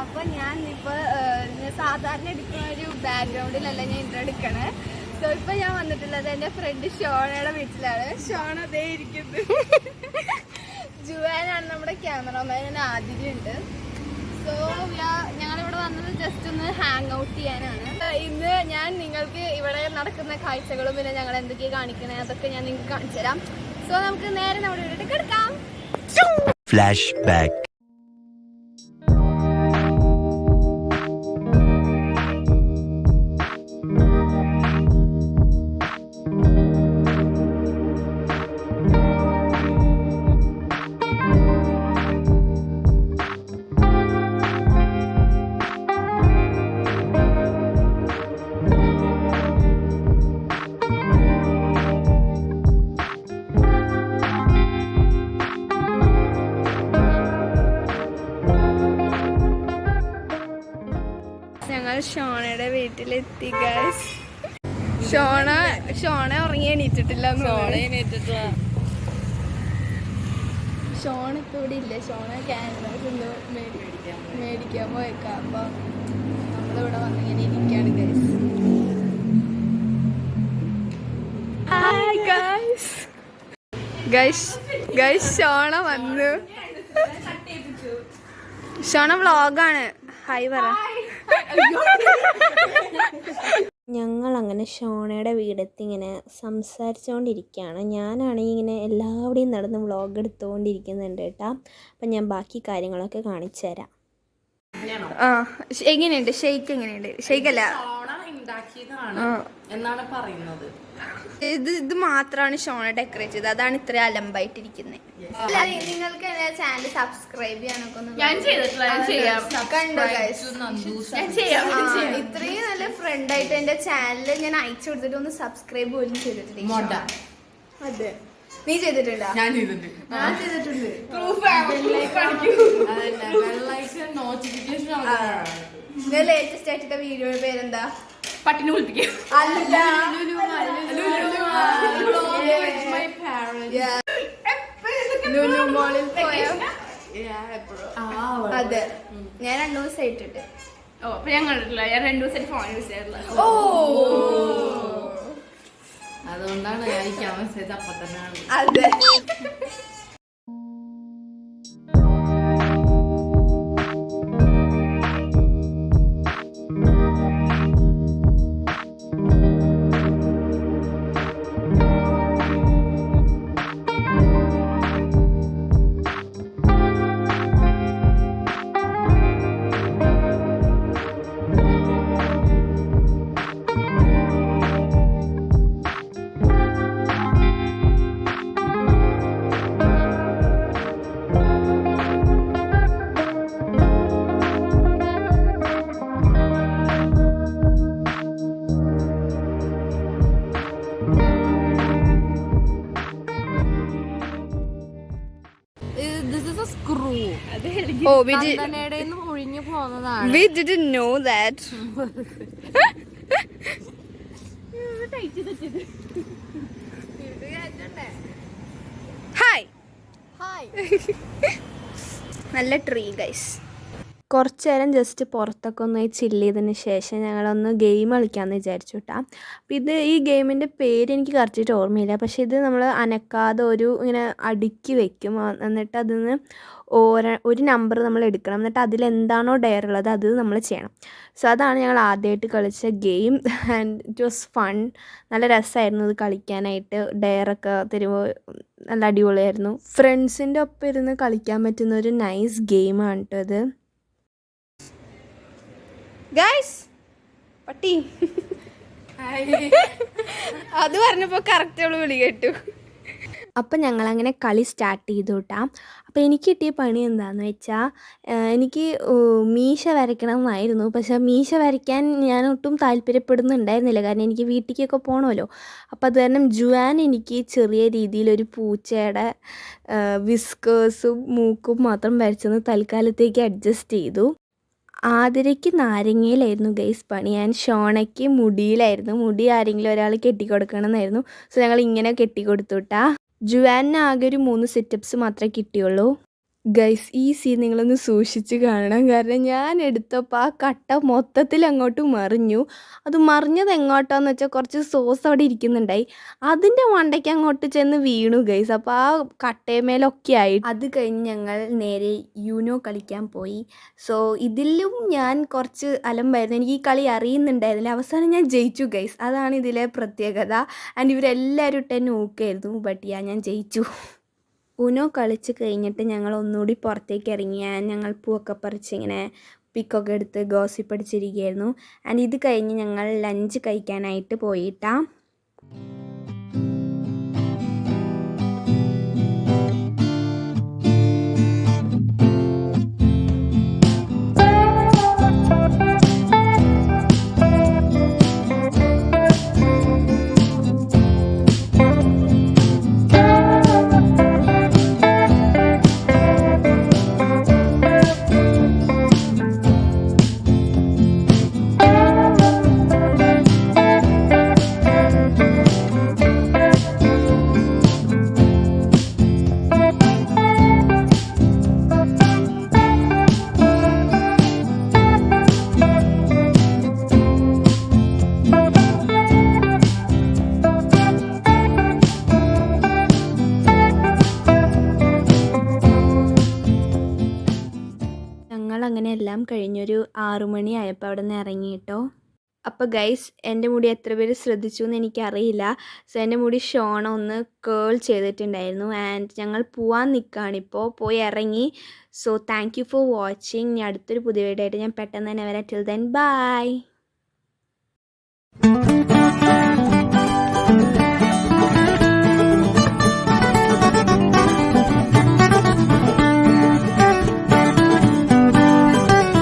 അപ്പോൾ ഞാൻ ഇപ്പോൾ സാധാരണ എടുക്കുന്ന ഒരു ബാക്ക്ഗ്രൗണ്ടിലല്ല ഞാൻ ഇൻട്രോ എടുക്കണേ. സോ ഇപ്പോൾ ഞാൻ വന്നിട്ടുള്ളത് എൻ്റെ ഫ്രണ്ട് ഷോണയുടെ വീട്ടിലാണ്. ഷോണ അതേ ഇരിക്കുന്നത്. ജുവാനാണ് നമ്മുടെ ക്യാമറമാൻ. ഞാൻ ആദ്യമുണ്ട്. സോ ഞങ്ങളിവിടെ വന്നത് ജസ്റ്റ് ഒന്ന് ഹാങ് ഔട്ട് ചെയ്യാനാണ്. ഇന്ന് ഞാൻ നിങ്ങൾക്ക് ഇവിടെ നടക്കുന്ന കാഴ്ചകളും പിന്നെ ഞങ്ങൾ എന്തൊക്കെയാണ് കാണിക്കണേ അതൊക്കെ ഞാൻ നിങ്ങൾക്ക് കാണിച്ചു തരാം. സോ നമുക്ക് നേരെ നമ്മുടെ വീട്ടിൽ കിടക്കാം. Flash back. ഞങ്ങൾ ഷോണയുടെ വീട്ടിലെത്തി ഗൈസ്. ഷോണ ഉറങ്ങി എണീറ്റിട്ടില്ല. ഷോൺ ഇപ്പൊ ഇവിടെ ഇല്ല. ഷോണ ക്യാൻവാസ് എന്തോ മേടിക്കാൻ പോയേക്കാം. അപ്പൊ നമ്മളിവിടെ വന്നിങ്ങനെ ഇരിക്കാണ് guys. Hi guys. Guys Shona വന്നു. ഷോണ വ്ളോഗാണ്. ഹായ് പറ. ഞങ്ങൾ അങ്ങനെ ഷോണയുടെ വീടെത്തി ഇങ്ങനെ സംസാരിച്ചുകൊണ്ടിരിക്കുകയാണ്. ഞാനാണെങ്കിൽ ഇങ്ങനെ എല്ലാവരുടെയും നടന്ന് വ്ളോഗ് എടുത്തുകൊണ്ടിരിക്കുന്നുണ്ട് കേട്ടോ. അപ്പം ഞാൻ ബാക്കി കാര്യങ്ങളൊക്കെ കാണിച്ചു തരാം. എങ്ങനെയുണ്ട് ഷെയ്ക്ക്? എങ്ങനെയുണ്ട് ഷെയ്ക്കല്ല എന്നാണ് പറയുന്നത്. ഇത് മാത്രമാണ് ഷോണ ഡെക്കറേറ്റ് ചെയ്തത്. അതാണ് ഇത്ര അലമ്പായിട്ടിരിക്കുന്നത്. നിങ്ങൾക്ക് എന്റെ ചാനൽ സബ്സ്ക്രൈബ് ചെയ്യാനൊക്കെ ഇത്രയും നല്ല ഫ്രണ്ട് ആയിട്ട് എന്റെ ചാനൽ ഞാൻ അയച്ചു കൊടുത്തിട്ട് ഒന്ന് സബ്സ്ക്രൈബ് പോലും ചെയ്തിട്ടില്ല. അതെ, നീ ചെയ്തിട്ടുണ്ടോ? ഞാൻ ചെയ്തിട്ടുണ്ട്. ലേറ്റസ്റ്റ് ആയിട്ട വീഡിയോയുടെ പേരെന്താ? പട്ടിനെ കുളിപ്പിക്കുക. അല്ല, ലുലു മോളിൽ പോയ. അതെ, ഞാൻ 2 ദിവസം ഇട്ടിട്ട്. അപ്പൊ ഞാൻ കണ്ടിട്ടില്ല. ഞാൻ 2 ദിവസം ഫോൺ യൂസ് ചെയ്യാറില്ല. അതുകൊണ്ടാണ് അയക്കാൻ മെസ്സേജ് അപ്പൊ തന്നെ. അതെ. Oh, we didn't know that. Hi. നല്ല ട്രീ ഗൈസ്. കുറച്ച് നേരം ജസ്റ്റ് പുറത്തൊക്കെ ഒന്ന് ചില്ല് ചെയ്തതിന് ശേഷം ഞങ്ങളൊന്ന് ഗെയിം കളിക്കാമെന്ന് വിചാരിച്ചു കേട്ടോ. അപ്പോൾ ഈ ഗെയിമിൻ്റെ പേര് എനിക്ക് കറക്റ്റായിട്ട് ഓർമ്മയില്ല. പക്ഷേ ഇത് നമ്മൾ അനക്കാതെ ഇങ്ങനെ അടുക്കി വെക്കും. എന്നിട്ട് അതിൽ നിന്ന് ഒരു നമ്പർ നമ്മൾ എടുക്കണം. എന്നിട്ട് അതിലെന്താണോ ഡെയർ ഉള്ളത് അത് നമ്മൾ ചെയ്യണം. സോ അതാണ് ഞങ്ങൾ ആദ്യമായിട്ട് കളിച്ച game. And it was fun. നല്ല രസമായിരുന്നു ഇത് കളിക്കാനായിട്ട്. ഡെയറൊക്കെ തരുമ്പോൾ നല്ല അടിപൊളിയായിരുന്നു. ഫ്രണ്ട്സിൻ്റെ ഒപ്പം ഇരുന്ന് കളിക്കാൻ പറ്റുന്ന ഒരു നൈസ് ഗെയിമാണ് കേട്ടോ ഇത്. ഗൈസ്, പട്ടി അത് പറഞ്ഞപ്പോൾ കറക്റ്റ് അവള് വിളി കേട്ടു. അപ്പം ഞങ്ങളങ്ങനെ കളി സ്റ്റാർട്ട് ചെയ്തു കേട്ടോ. അപ്പോൾ എനിക്ക് കിട്ടിയ പണി എന്താണെന്ന് വെച്ചാൽ എനിക്ക് മീശ വരയ്ക്കണം എന്നായിരുന്നു. പക്ഷേ മീശ വരയ്ക്കാൻ ഞാൻ ഒട്ടും താല്പര്യപ്പെടുന്നുണ്ടായിരുന്നില്ല. കാരണം എനിക്ക് വീട്ടിലേക്കൊക്കെ പോകണമല്ലോ. അപ്പോൾ അത് കാരണം ജുവാൻ എനിക്ക് ചെറിയ രീതിയിലൊരു പൂച്ചയുടെ വിസ്കേഴ്സും മൂക്കും മാത്രം വരച്ചെന്ന് തൽക്കാലത്തേക്ക് അഡ്ജസ്റ്റ് ചെയ്തു. ആതിരയ്ക്ക് നാരങ്ങയിലായിരുന്നു ഗൈസ് പണി. ആൻഡ് ഷോണയ്ക്ക് മുടിയിലായിരുന്നു. മുടി ആരെങ്കിലും ഒരാൾ കെട്ടിക്കൊടുക്കണമെന്നായിരുന്നു. സോ ഞങ്ങൾ ഇങ്ങനെ കെട്ടിക്കൊടുത്തു കേട്ടാ. ജുവാനിന് ആകെ ഒരു 3 സെറ്റപ്സ് മാത്രമേ കിട്ടിയുള്ളൂ. ഗൈസ് ഈ സീൻ നിങ്ങളൊന്ന് സൂക്ഷിച്ച് കാണണം. കാരണം ഞാൻ എടുത്തപ്പോൾ ആ കട്ട മൊത്തത്തിൽ അങ്ങോട്ട് മറിഞ്ഞു. അത് മറിഞ്ഞത് എങ്ങോട്ടാന്ന് വെച്ചാൽ കുറച്ച് സോസ് അവിടെ ഇരിക്കുന്നുണ്ടായി. അതിൻ്റെ മണ്ടയ്ക്ക് അങ്ങോട്ട് ചെന്ന് വീണു ഗൈസ്. അപ്പോൾ ആ കട്ടയമേലൊക്കെ ആയി. അത് കഴിഞ്ഞ് ഞങ്ങൾ നേരെ യൂനോ കളിക്കാൻ പോയി. സോ ഇതിലും ഞാൻ കുറച്ച് അലമ്പായിരുന്നു. എനിക്ക് ഈ കളി അറിയുന്നുണ്ടായിരുന്നില്ല. അവസാനം ഞാൻ ജയിച്ചു ഗൈസ്. അതാണ് ഇതിലെ പ്രത്യേകത. ആൻഡ് ഇവരെല്ലാവരും ഇട്ടെന്നെ ഊക്കായിരുന്നു. ബട്ട് ഞാൻ ജയിച്ചു. ഊനോ കളിച്ച് കഴിഞ്ഞിട്ട് ഞങ്ങൾ ഒന്നുകൂടി പുറത്തേക്ക് ഇറങ്ങി. ഞങ്ങൾ പൂവൊക്കെ പറിച്ച് ഇങ്ങനെ പിക്കൊക്കെ എടുത്ത് ഗോസിപ്പ് അടിച്ചിരിക്കുകയായിരുന്നു. ആൻഡ് ഇത് കഴിഞ്ഞ് ഞങ്ങൾ ലഞ്ച് കഴിക്കാനായിട്ട് പോയിട്ടാ. അങ്ങനെ എല്ലാം കഴിഞ്ഞൊരു 6 മണി ആയപ്പോൾ അവിടെ നിന്ന് ഇറങ്ങി കേട്ടോ. അപ്പോൾ ഗൈസ് എൻ്റെ മുടി എത്ര പേര് ശ്രദ്ധിച്ചു എന്ന് എനിക്കറിയില്ല. സോ എൻ്റെ മുടി ഷോണ ഒന്ന് കേൾ ചെയ്തിട്ടുണ്ടായിരുന്നു. ആൻഡ് ഞങ്ങൾ പോവാൻ നിൽക്കുകയാണിപ്പോൾ. പോയി ഇറങ്ങി. So thank you for watching. ഇനി അടുത്തൊരു പുതിയ വീഡിയോ ആയിട്ട് ഞാൻ പെട്ടെന്ന് തന്നെ വരാം. Till then bye.